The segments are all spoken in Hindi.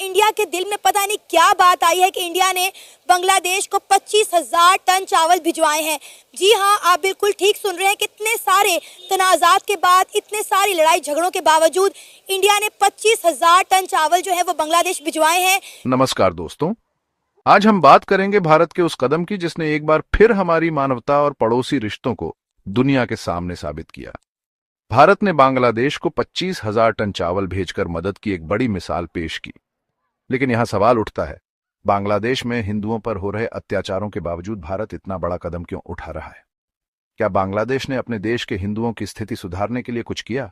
इंडिया के दिल में पता नहीं क्या बात आई है कि इंडिया ने बांग्लादेश को 25,000 टन चावल भिजवाए हैं। जी हाँ, आप बिल्कुल ठीक सुन रहे हैं। कितने सारे तनाज़ात के बाद, इतने सारी लड़ाई झगड़ों के बावजूद इंडिया ने 25,000 टन चावल जो है वो बांग्लादेश भिजवाए हैं। नमस्कार दोस्तों, आज हम बात करेंगे भारत के उस कदम की जिसने एक बार फिर हमारी मानवता और पड़ोसी रिश्तों को दुनिया के सामने साबित किया। भारत ने बांग्लादेश को 25,000 टन चावल भेजकर मदद की एक बड़ी मिसाल पेश की। लेकिन यहां सवाल उठता है, बांग्लादेश में हिंदुओं पर हो रहे अत्याचारों के बावजूद भारत इतना बड़ा कदम क्यों उठा रहा है? क्या बांग्लादेश ने अपने देश के हिंदुओं की स्थिति सुधारने के लिए कुछ किया?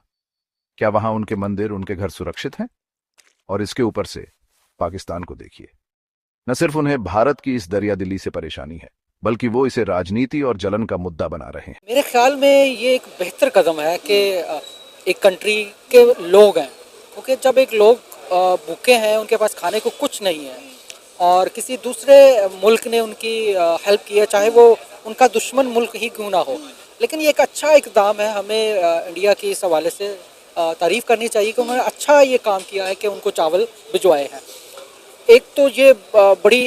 क्या वहां उनके मंदिर, उनके घर सुरक्षित हैं? और इसके ऊपर से पाकिस्तान को देखिए, न सिर्फ उन्हें भारत की इस दरियादिली से परेशानी है, बल्कि वो इसे राजनीति और जलन का मुद्दा बना रहे हैं। मेरे ख्याल में ये एक बेहतर कदम है कि एक कंट्री के लोग हैं, क्योंकि जब एक लोग भूखे हैं, उनके पास खाने को कुछ नहीं है और किसी दूसरे मुल्क ने उनकी हेल्प की है, चाहे वो उनका दुश्मन मुल्क ही क्यों ना हो, लेकिन ये एक अच्छा इकदाम है। हमें इंडिया की इस हवाले से तारीफ़ करनी चाहिए कि उन्होंने अच्छा ये काम किया है कि उनको चावल भिजवाए हैं। एक तो ये बड़ी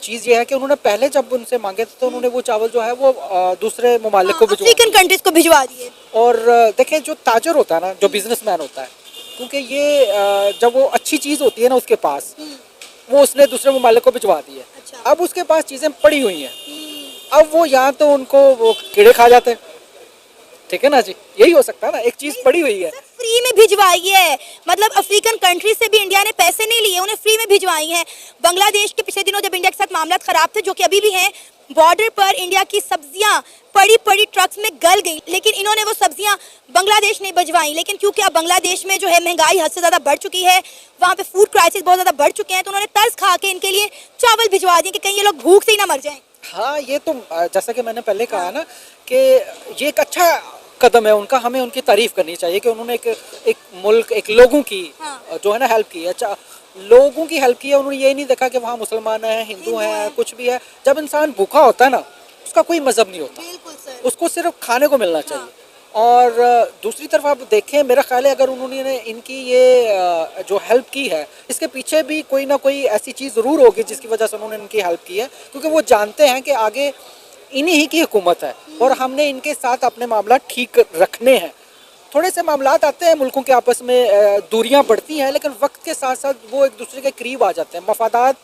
चीज़ ये है कि उन्होंने पहले जब उनसे मांगे थे तो उन्होंने वो चावल जो है वो दूसरे ममालिक को भिजवा, अफ्रीकन कंट्रीज को भिजवा दिए। और देखें, जो ताजर होता है ना, जो बिजनेसमैन होता है, क्योंकि ये जब वो अच्छी चीज़ होती है ना उसके पास, वो उसने दूसरे ममालिक को भिजवा दी है। अच्छा। अब उसके पास चीज़ें पड़ी हुई हैं, अब वो यहाँ तो उनको वो कीड़े खा जाते हैं, ठीक है ना जी, यही हो सकता है ना, एक चीज़ पड़ी हुई है। फ्री में भिजवाई है, मतलब अफ्रीकन कंट्री से भी इंडिया ने पैसे नहीं लिए, उन्हें फ्री में भिजवाई हैं। बांग्लादेश के पिछले दिनों जब इंडिया के साथ मामला खराब थे, जो कि अभी भी हैं, बॉर्डर पर इंडिया की सब्जियां पड़ी ट्रक्स में गल गई, लेकिन इन्होंने वो सब्जियां बांग्लादेश नहीं भिजवाई। लेकिन क्योंकि अब बांग्लादेश में जो है महंगाई हद से ज़्यादा बढ़ चुकी है, वहाँ पे फूड क्राइसिस बहुत ज़्यादा बढ़ चुके हैं, तो उन्होंने तरस खा के इनके लिए चावल भिजवा दिए कि कहीं ये लोग भूख से ही ना मर जाएं। हाँ, ये तो जैसा कि मैंने पहले कहा ना कि ये एक अच्छा कदम है उनका, हमें उनकी तारीफ करनी चाहिए कि उन्होंने एक मुल्क, एक लोगों की जो है ना हेल्प की है, लोगों की हेल्प की है। उन्होंने ये नहीं देखा कि वहाँ मुसलमान हैं, हिंदू हैं, कुछ भी है। जब इंसान भूखा होता है ना, उसका कोई मजहब नहीं होता, उसको सिर्फ खाने को मिलना चाहिए। और दूसरी तरफ आप देखें, मेरा ख्याल है अगर उन्होंने इनकी ये जो हेल्प की है, इसके पीछे भी कोई ना कोई ऐसी चीज़ ज़रूर होगी जिसकी वजह से उन्होंने इनकी हेल्प की है, क्योंकि वो जानते हैं कि आगे इन्हीं ही की हुकूमत है और हमने इनके साथ अपने मामला ठीक रखने हैं। थोड़े से मामलात आते हैं मुल्कों के आपस में, दूरियां बढ़ती हैं, लेकिन वक्त के साथ साथ वो एक दूसरे के करीब आ जाते हैं। मफादात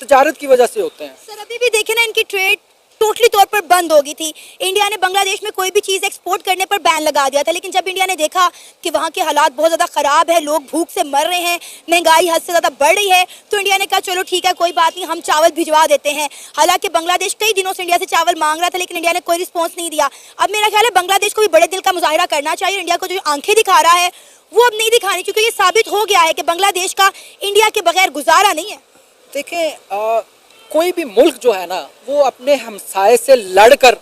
तजारत की वजह से होते हैं। सर, अभी भी देखे ना, इनकी ट्रेड टोटली तौर पर बंद हो गई थी। इंडिया ने बांग्लादेश में कोई भी चीज़ एक्सपोर्ट करने पर बैन लगा दिया था, लेकिन जब इंडिया ने देखा कि वहाँ के हालात बहुत ज़्यादा ख़राब है, लोग भूख से मर रहे हैं, महंगाई हद से ज़्यादा बढ़ रही है, तो इंडिया ने कहा चलो ठीक है, कोई बात नहीं, हम चावल भिजवा देते हैं। हालांकि बांग्लादेश कई दिनों से इंडिया से चावल मांग रहा था, लेकिन इंडिया ने कोई रिस्पॉन्स नहीं दिया। अब मेरा ख्याल है बांग्लादेश को भी बड़े दिल का मुजाहिरा करना चाहिए। इंडिया को जो आंखें दिखा रहा है वो अब नहीं दिखानी, क्योंकि ये साबित हो गया है कि बांग्लादेश का इंडिया के बगैर गुजारा नहीं है। देखें, कोई भी मुल्क जो है ना, वो अपने हमसाये से लड़कर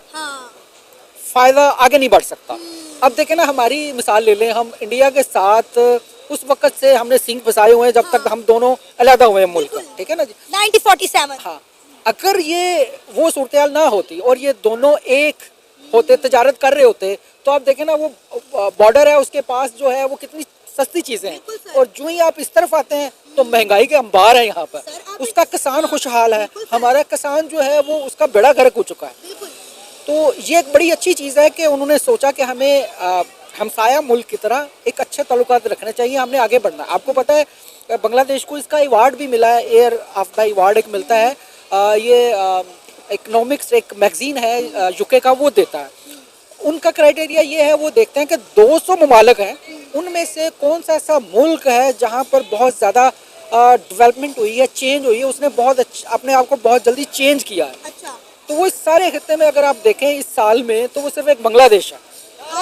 फायदा आगे नहीं बढ़ सकता। अब देखें ना, हमारी मिसाल ले लें, हम इंडिया के साथ उस वक्त से हमने सिंह फंसाए हुए हैं जब तक हम दोनों अलग हुए हैं मुल्क, ठीक है ना जी, 1947। हाँ, अगर ये वो सूरत हाल ना होती और ये दोनों एक होते, तजारत कर रहे होते, तो आप देखें ना, वो बॉर्डर है, उसके पास जो है वो कितनी सस्ती चीज़ें हैं, और जो ही आप इस तरफ आते हैं तो महंगाई के अंबार है यहाँ पर। उसका किसान खुशहाल है, हमारा किसान जो है वो उसका बेड़ा गर्क हो चुका है। तो ये एक बड़ी अच्छी चीज़ है कि उन्होंने सोचा कि हमें हमसाया मुल्क की तरह एक अच्छे ताल्लुकात रखने चाहिए, हमने आगे बढ़ना है। आपको पता है बांग्लादेश को इसका अवार्ड भी मिला है, एयर ऑफ द अवार्ड एक मिलता है, ये इकोनॉमिक्स एक मैगजीन है यूके का, वो देता है। उनका क्राइटेरिया ये है, वो देखते हैं कि 200 ममालिक हैं, उनमें से कौन सा ऐसा मुल्क है जहाँ पर बहुत ज़्यादा डेवलपमेंट हुई है, चेंज हुई है, उसने बहुत अपने आप को बहुत जल्दी चेंज किया है। अच्छा। तो वो इस सारे खित्ते में अगर आप देखें इस साल में, तो वो सिर्फ एक बांग्लादेश है।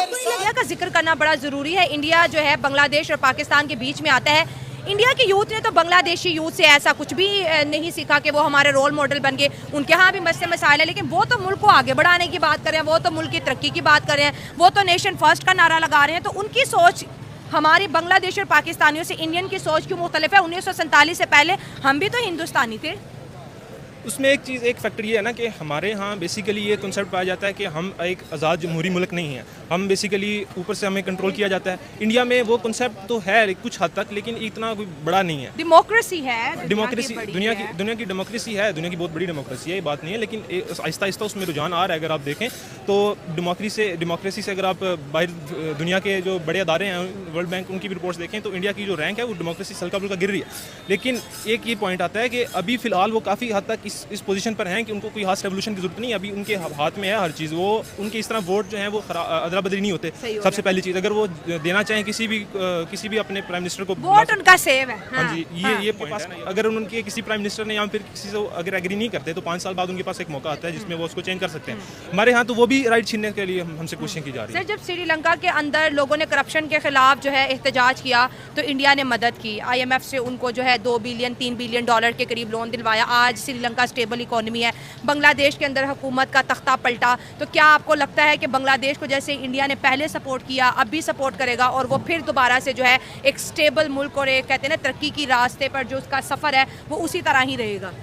इंडिया का जिक्र करना बड़ा ज़रूरी है। इंडिया जो है बांग्लादेश और पाकिस्तान के बीच में आता है। इंडिया की यूथ ने तो बांग्लादेशी यूथ से ऐसा कुछ भी नहीं सीखा कि वो हमारे रोल मॉडल बन गए। उनके यहाँ भी मसले मसाइल है, लेकिन वो तो मुल्क को आगे बढ़ाने की बात कर रहे हैं, वो तो मुल्क की तरक्की की बात कर रहे हैं, वो तो नेशन फर्स्ट का नारा लगा रहे हैं। तो उनकी सोच हमारी बांग्लादेश और पाकिस्तानियों से, इंडियन की सोच क्यों मुख्तलिफ है? 1947 से पहले हम भी तो हिंदुस्तानी थे। उसमें एक फैक्टर ये है ना कि हमारे यहाँ बेसिकली ये कॉन्सेप्ट पाया जाता है कि हम एक आज़ाद जमहूरी मुल्क नहीं हैं, हम बेसिकली ऊपर से हमें कंट्रोल किया जाता है। इंडिया में वो कॉन्सेप्ट तो है कुछ हद तक, लेकिन इतना कोई बड़ा नहीं है। डेमोक्रेसी है, डेमोक्रेसी दुनिया की डेमोक्रेसी है, दुनिया की बहुत बड़ी डेमोक्रेसी है, ये बात नहीं है, लेकिन आहिस्ता आहिस्ता उसमें रुझान आ रहा है। अगर आप देखें तो डेमोक्रेसी से अगर आप बाहर दुनिया के जो बड़े अदारे हैं, वर्ल्ड बैंक, उनकी भी रिपोर्ट्स देखें तो इंडिया की जो रैंक है वो डेमोक्रेसी हल्का फुल्का गिर रही है। लेकिन एक ये पॉइंट आता है कि अभी फिलहाल वो काफ़ी हद तक इस पोजीशन पर हैं कि उनको कोई खास रेवोल्यूशन की जरूरत नहीं है, अभी उनके हाथ में है हर चीज़। वो उनके इस तरह वोट जो है वो अदला बदली नहीं होते। सबसे पहली चीज़, अगर वो देना चाहें किसी भी अपने प्राइम मिनिस्टर को, वोट उनका सेव है। हाँ जी, ये पॉइंट है। अगर उनके किसी प्राइम मिनिस्टर ने या फिर किसी से अगर एग्री नहीं करते तो 5 साल बाद उनके पास एक मौका आता है जिसमें वो उसको चेंज कर सकते हैं। हमारे यहाँ तो वो भी राइट छीनने के लिए हमसे कोशिशें की जा रही है। सर, जब श्रीलंका के अंदर लोगों ने करप्शन के खिलाफ जो है एहतजाज किया तो इंडिया ने मदद की, IMF से उनको जो है 2 बिलियन 3 बिलियन डॉलर के करीब लोन दिलवाया। आज श्रीलंका स्टेबल इकोनॉमी है, बांग्लादेश के अंदर हुकूमत का तख्ता पलटा। तो क्या आपको लगता है कि बांग्लादेश को जैसे इंडिया ने पहले सपोर्ट किया अब भी सपोर्ट करेगा और वो फिर दोबारा से जो है एक स्टेबल मुल्क और एक कहते हैं ना तरक्की की रास्ते पर जो उसका सफ़र है वो उसी तरह ही रहेगा?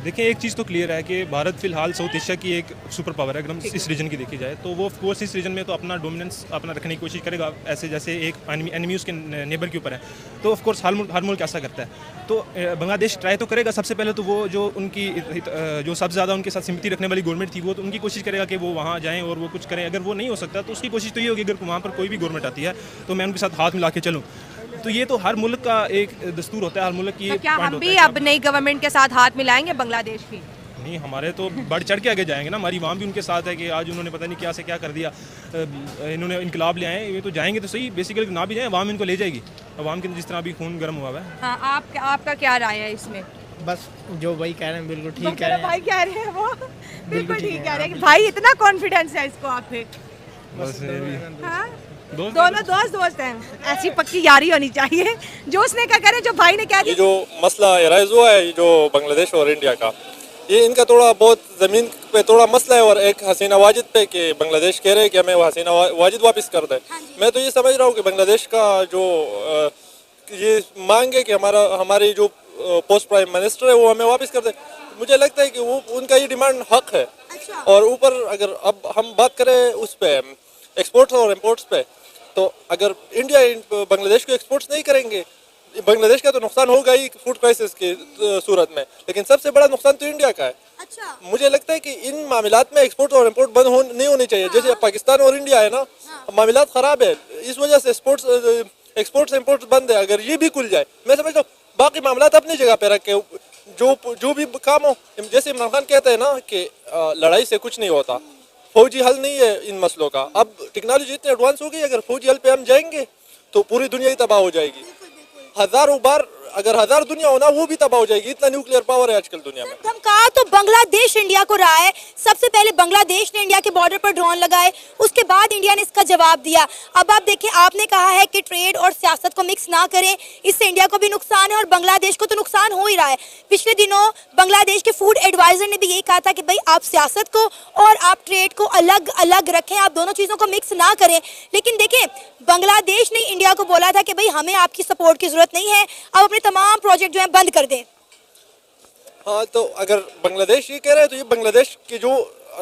देखिए, एक चीज़ तो क्लियर है कि भारत फिलहाल साउथ एशिया की एक सुपर पावर है। अगर हम इस रीजन की देखी जाए तो वो ऑफकोर्स इस रीजन में तो अपना डोमिनेंस अपना रखने की कोशिश करेगा, ऐसे जैसे एक एनिमी उसके नेबर के ऊपर है। तो ऑफकोर्स हर मुल्क ऐसा करता है। तो बांग्लादेश ट्राई तो करेगा। सबसे पहले तो वो जो उनकी जो सबसे ज़्यादा उनके साथ सिम्पैथी रखने वाली गवर्नमेंट थी वो तो उनकी कोशिश करेगा कि वो वहाँ जाएँ और वो कुछ करें। अगर वो नहीं हो सकता तो उसकी कोशिश तो ये होगी अगर वहाँ पर कोई भी गवर्नमेंट आती है तो मैं उनके साथ हाथ मिला के चलूँ। तो ये तो हर मुल्क का एक दस्तूर होता है, हर मुल्क की। तो क्या हम भी अब नई गवर्नमेंट के साथ हाथ मिलाएंगे बांग्लादेश की? नहीं, हमारे तो बढ़ चढ़ के आगे जाएंगे ना। हमारी आवाम भी उनके साथ है कि आज उन्होंने पता नहीं क्या से क्या कर दिया, इन्होंने इनकलाब ले आए, ये तो जाएंगे तो सही। बेसिकली ना भी जाए, अवाम इनको ले जाएगी। अवाम के जिस तरह अभी खून गर्म हुआ है। हाँ, आपका क्या राय है इसमें? बस जो भाई कह रहे हैं बिल्कुल ठीक कह रहे हैं। भाई कह रहे हैं वो बिल्कुल ठीक कह रहे हैं। भाई इतना कॉन्फिडेंस है इसको आप पे? हाँ? दोनों दोस्त हैं, ऐसी पक्की यारी होनी चाहिए। जो उसने क्या करे, जो भाई ने कह दिया। ये जो मसला राइज हुआ है जो बांग्लादेश और इंडिया का, ये इनका थोड़ा बहुत ज़मीन पे थोड़ा मसला है और एक हसीना वाजिद पे कि बांग्लादेश कह रहे हैं कि हमें वो हसीना वाजिद वापस कर दे। मैं तो ये समझ रहा हूँ कि बांग्लादेश का जो ये मांग है कि हमारी जो पोस्ट प्राइम मिनिस्टर है वो हमें वापस कर दे, मुझे लगता है कि वो उनका ये डिमांड हक है। और ऊपर अगर अब हम बात करें उस पर एक्सपोर्ट्स और इम्पोर्ट्स पे, तो अगर इंडिया बांग्लादेश को एक्सपोर्ट्स नहीं करेंगे, बांग्लादेश का तो नुकसान होगा ही फूड क्राइसिस की सूरत में, लेकिन सबसे बड़ा नुकसान तो इंडिया का है। मुझे लगता है कि इन मामलात में एक्सपोर्ट और इम्पोर्ट बंद नहीं होनी चाहिए। जैसे पाकिस्तान और इंडिया है ना, मामलात ख़राब है, इस वजह से एक्सपोर्ट्स इम्पोर्ट्स बंद है। अगर ये भी खुल जाए, मैं समझता हूँ बाकी मामलात अपनी जगह पे रख के जो भी काम हो, जैसे इमरान खान कहते हैं ना कि लड़ाई से कुछ नहीं होता, फौजी हल नहीं है इन मसलों का। अब टेक्नोलॉजी इतनी एडवांस हो गई, अगर फौजी हल पे हम जाएंगे तो पूरी दुनिया ही तबाह हो जाएगी। हजारों बार अगर 1000 दुनिया होना वो भी तबाह हो जाएगी, इतना न्यूक्लियर पावर है आजकल दुनिया में। धमका तो बांग्लादेश इंडिया को रहा है। सबसे पहले बांग्लादेश ने इंडिया के बॉर्डर पर ड्रोन लगाए, उसके बाद इंडिया ने इसका जवाब दिया। अब आप देखें, आपने कहा है कि ट्रेड और सियासत को मिक्स ना करें, इससे इंडिया को भी नुकसान है और बांग्लादेश को तो नुकसान हो ही रहा है। पिछले दिनों बांग्लादेश के फूड एडवाइजर ने भी यही कहा था कि भाई आप सियासत को और आप ट्रेड को अलग अलग रखें, आप दोनों चीज़ों को मिक्स ना करें। लेकिन देखें, बांग्लादेश ने इंडिया को बोला था कि भाई हमें आपकी सपोर्ट की जरूरत नहीं है, आप अपने तमाम प्रोजेक्ट जो है बंद कर दें। हाँ, तो अगर बांग्लादेश ये कह रहे हैं तो ये बांग्लादेश की जो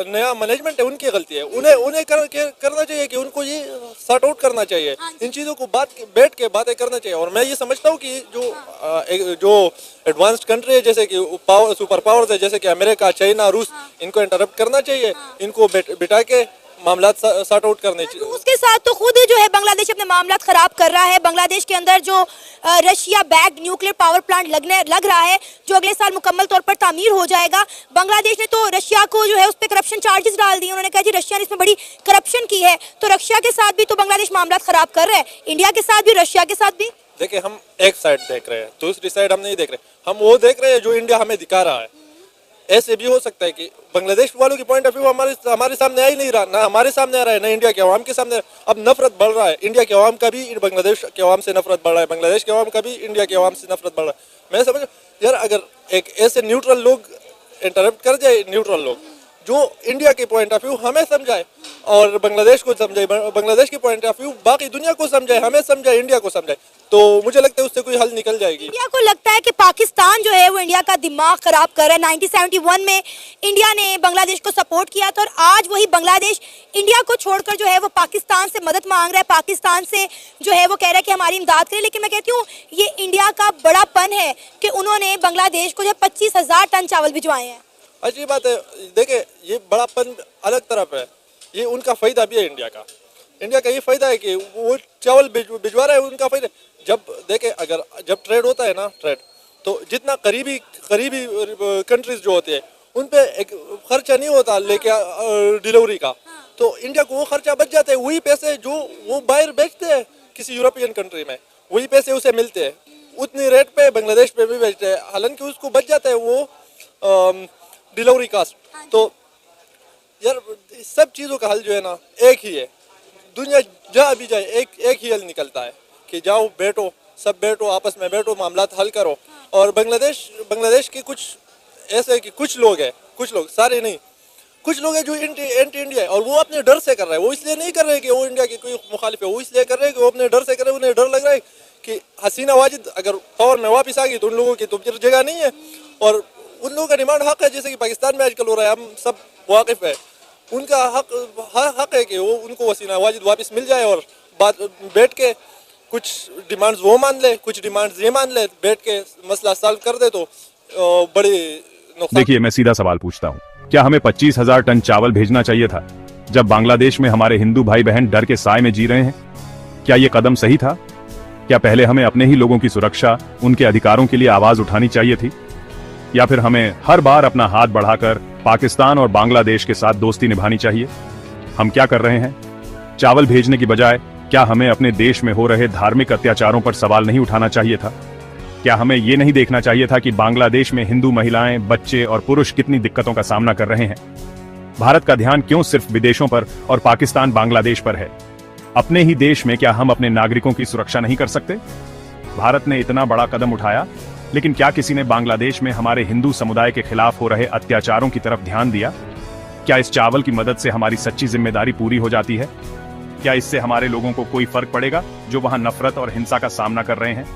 नया मैनेजमेंट है उनकी गलती है। उन्हें करना चाहिए कि उनको ये सॉर्ट आउट करना चाहिए, इन चीज़ों को बैठ के बातें करना चाहिए। और मैं ये समझता हूँ कि जो एडवांस्ड कंट्री है, जैसे कि सुपर पावर्स है, जैसे कि अमेरिका, चाइना, रूस, इनको इंटरप्ट करना चाहिए, इनको बिठा के मामला सॉर्ट आउट करने चाहिए। उसके साथ तो खुद जो है बांग्लादेश अपने मामला खराब कर रहा है। बांग्लादेश के अंदर जो Russia backed nuclear power plant लग रहा है, जो अगले साल मुकम्मल तौर पर तामीर हो जाएगा। बांग्लादेश ने तो रशिया को जो है उस पर करप्शन चार्जेस डाल दिए। उन्होंने कहा जी रशिया ने इसमें बड़ी करप्शन की है। तो रशिया के साथ भी तो बांग्लादेश मामला खराब कर रहा है, इंडिया के साथ भी, रशिया के साथ भी। देखिए, हम एक साइड देख रहे हैं, दूसरी साइड हम नहीं देख रहे। हम वो देख रहे हैं जो इंडिया हमें दिखा रहा है। ऐसे भी हो सकता है कि बांग्लादेश वालों की पॉइंट ऑफ व्यू हमारे सामने आ ही नहीं रहा, ना हमारे सामने आ रहा है, ना इंडिया के अवाम के सामने। अब नफरत बढ़ रहा है, इंडिया के अवाम का भी बांग्लादेश के अवाम से नफरत बढ़ रहा है, बांग्लादेश के अवाम का भी इंडिया के अवाम से नफरत बढ़ रहा है। मैं समझ यार, अगर एक ऐसे न्यूट्रल लोग इंटरप्ट कर जाए, न्यूट्रल लोग जो इंडिया के पॉइंट ऑफ व्यू हमें समझाए और बांग्लादेश को समझाए, बांग्लादेश के पॉइंट ऑफ व्यू बाकी दुनिया को समझाए, हमें समझाए, इंडिया को समझाए, तो मुझे लगता है उससे कोई हल निकल जाएगी। इंडिया को लगता है कि पाकिस्तान जो है वो इंडिया का दिमाग खराब कर रहा है। 1971 में इंडिया ने बांग्लादेश को सपोर्ट किया था और आज वही बांग्लादेश इंडिया को छोड़कर जो है वो पाकिस्तान से मदद मांग रहा है, पाकिस्तान से जो है वो कह रहा है कि हमारी इमदाद करें। लेकिन मैं कहती हूँ ये इंडिया का बड़ापन है कि उन्होंने बांग्लादेश को जो 25,000 टन चावल भिजवाए हैं। अच्छी बात है, देखे ये बड़ापन अलग तरफ है, ये उनका फायदा भी है इंडिया का। इंडिया का ये फायदा है कि वो चावल भिजवा रहा है, उनका फायदा। जब देखे अगर जब ट्रेड होता है ना, ट्रेड तो जितना करीबी कंट्रीज जो होते हैं उन पे एक खर्चा नहीं होता लेके डिलीवरी का, तो इंडिया को वो खर्चा बच जाता है। वही पैसे जो वो बाहर बेचते हैं किसी यूरोपियन कंट्री में, वही पैसे उसे मिलते हैं, उतनी रेट पे बांग्लादेश पे भी बेचते हैं, हालांकि उसको बच जाता है वो डिलीवरी कास्ट। तो यार सब चीज़ों का हल जो है ना एक ही है, दुनिया जहाँ भी जाए एक ही हल निकलता है कि जाओ बैठो, सब बैठो, आपस में बैठो, मामला हल करो। और बांग्लादेश के कुछ ऐसे कि कुछ लोग हैं, कुछ लोग, सारे नहीं, कुछ लोग हैं जो एंटी इंडिया है और वो अपने डर से कर रहे हैं। वो इसलिए नहीं कर रहे कि वो इंडिया के कोई मुखालिफ है, वो इसलिए कर रहे हैं कि वो अपने डर से कर रहे हैं। उन्हें डर लग रहा है कि हसीना वाजिद अगर पावर में वापस आ गई तो उन लोगों की तो फिर जगह नहीं है। और उन लोगों का डिमांड हक है, जैसे कि पाकिस्तान में आजकल हो रहा है, हम सब वाकिफ है, उनका हक है कि वो उनको हसीना वाजिद वापस मिल जाए और बात बैठ के कुछ डिमांड्स वो मान ले, कुछ डिमांड्स ये मान ले, बैठ के मसला सॉल्व कर दे तो बड़ी नुकसान। देखिए, मैं सीधा सवाल पूछता हूँ, क्या हमें 25,000 टन चावल भेजना चाहिए था जब बांग्लादेश में हमारे हिंदू भाई बहन डर के साए में जी रहे हैं? क्या ये कदम सही था? क्या पहले हमें अपने ही लोगों की सुरक्षा, उनके अधिकारों के लिए आवाज उठानी चाहिए थी? या फिर हमें हर बार अपना हाथ बढ़ाकर पाकिस्तान और बांग्लादेश के साथ दोस्ती निभानी चाहिए? हम क्या कर रहे हैं? चावल भेजने की बजाय क्या हमें अपने देश में हो रहे धार्मिक अत्याचारों पर सवाल नहीं उठाना चाहिए था? क्या हमें ये नहीं देखना चाहिए था कि बांग्लादेश में हिंदू महिलाएं, बच्चे और पुरुष कितनी दिक्कतों का सामना कर रहे हैं? भारत का ध्यान क्यों सिर्फ विदेशों पर और पाकिस्तान बांग्लादेश पर है? अपने ही देश में क्या हम अपने नागरिकों की सुरक्षा नहीं कर सकते? भारत ने इतना बड़ा कदम उठाया, लेकिन क्या किसी ने बांग्लादेश में हमारे हिंदू समुदाय के खिलाफ हो रहे अत्याचारों की तरफ ध्यान दिया? क्या इस चावल की मदद से हमारी सच्ची जिम्मेदारी पूरी हो जाती है? क्या इससे हमारे लोगों को कोई फर्क पड़ेगा जो वहां नफरत और हिंसा का सामना कर रहे हैं?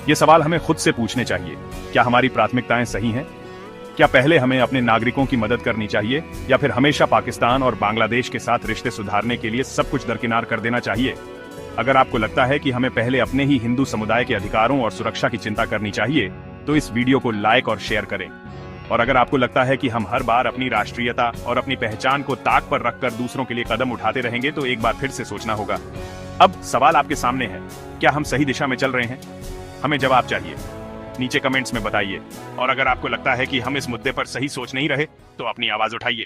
ये सवाल हमें खुद से पूछने चाहिए। क्या हमारी प्राथमिकताएं सही हैं? क्या पहले हमें अपने नागरिकों की मदद करनी चाहिए या फिर हमेशा पाकिस्तान और बांग्लादेश के साथ रिश्ते सुधारने के लिए सब कुछ दरकिनार कर देना चाहिए? अगर आपको लगता है कि हमें पहले अपने ही हिंदू समुदाय के अधिकारों और सुरक्षा की चिंता करनी चाहिए, तो इस वीडियो को लाइक और शेयर करें। और अगर आपको लगता है कि हम हर बार अपनी राष्ट्रीयता और अपनी पहचान को ताक पर रखकर दूसरों के लिए कदम उठाते रहेंगे, तो एक बार फिर से सोचना होगा। अब सवाल आपके सामने है, क्या हम सही दिशा में चल रहे हैं? हमें जवाब चाहिए, नीचे कमेंट्स में बताइए। और अगर आपको लगता है कि हम इस मुद्दे पर सही सोच नहीं रहे, तो अपनी आवाज उठाइए।